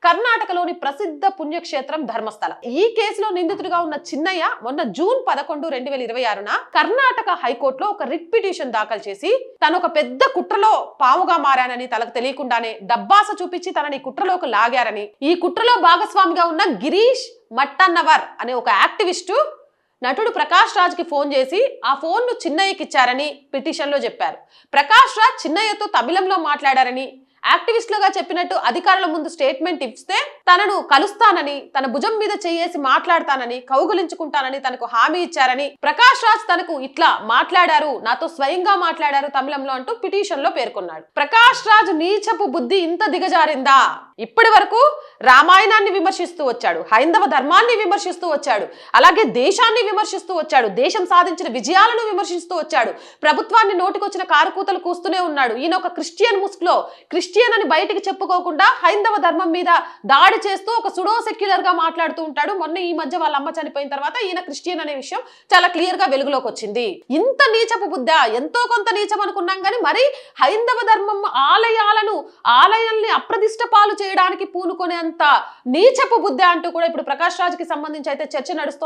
కర్ణాటకలోని ప్రసిద్ధ పుణ్యక్షేత్రం ధర్మస్థల. ఈ కేసులో నిందితుడిగా ఉన్న చిన్నయ్య మొన్న జూన్ 11, 2026న కర్ణాటక హైకోర్టులో ఒక రిట్ పిటిషన్ దాఖలు చేసి తను ఒక పెద్ద కుట్రలో పాముగా మారానని, తనకు తెలియకుండానే డబ్బాస చూపించి తనని కుట్రలోకి లాగారని, ఈ కుట్రలో భాగస్వామిగా ఉన్న గిరీష్ మట్టన్నవర్ అనే ఒక యాక్టివిస్టు నటుడు ప్రకాష్ రాజ్ కి ఫోన్ చేసి ఆ ఫోన్ ను చిన్నయ్యకి ఇచ్చారని పిటిషన్ లో చెప్పారు. ప్రకాష్ రాజ్ చిన్నయ్యతో తమిళంలో మాట్లాడారని, యాక్టివిస్టులుగా చెప్పినట్టు అధికారుల ముందు స్టేట్మెంట్ ఇస్తే తనను కలుస్తానని, తన భుజం మీద చేయేసి మాట్లాడతానని, కౌగులించుకుంటానని తనకు హామీ ఇచ్చారని, ప్రకాష్ రాజ్ తనకు ఇట్లా మాట్లాడారు, నాతో స్వయంగా మాట్లాడారు తమిళంలో అంటూ పిటిషన్ లో పేర్కొన్నాడు. ప్రకాష్ రాజ్ నీచపు బుద్ధి ఇంత దిగజారిందా? ఇప్పటి వరకు రామాయణాన్ని విమర్శిస్తూ వచ్చాడు, హైందవ ధర్మాన్ని విమర్శిస్తూ వచ్చాడు, అలాగే దేశాన్ని విమర్శిస్తూ వచ్చాడు, దేశం సాధించిన విజయాలను విమర్శిస్తూ వచ్చాడు, ప్రభుత్వాన్ని నోటికొచ్చిన కారుకూతలు కూస్తూనే ఉన్నాడు. ఈయన ఒక క్రిస్టియన్ ముసుగులో క్రిస్టియన్ అని బయటికి చెప్పుకోకుండా హైందవ ధర్మం మీద దాడి చేస్తూ ఒక సుడో సెక్యులర్ గా మాట్లాడుతూ ఉంటాడు. మొన్న ఈ మధ్య వాళ్ళ అమ్మ చనిపోయిన తర్వాత ఈయన క్రిస్టియన్ అనే విషయం చాలా క్లియర్ గా వెలుగులోకి వచ్చింది. ఇంత నీచపు బుద్ధ, ఎంతో కొంత నీచం అనుకున్నాం కానీ మరి హైందవ ధర్మం ఆలయాల్ని అప్రదిష్ట పాలు చేయడానికి పూనుకునేంత నీచపు బుద్ధ అంటూ కూడా ఇప్పుడు ప్రకాష్ రాజ్ కి సంబంధించి అయితే చర్చ నడుస్తోంది.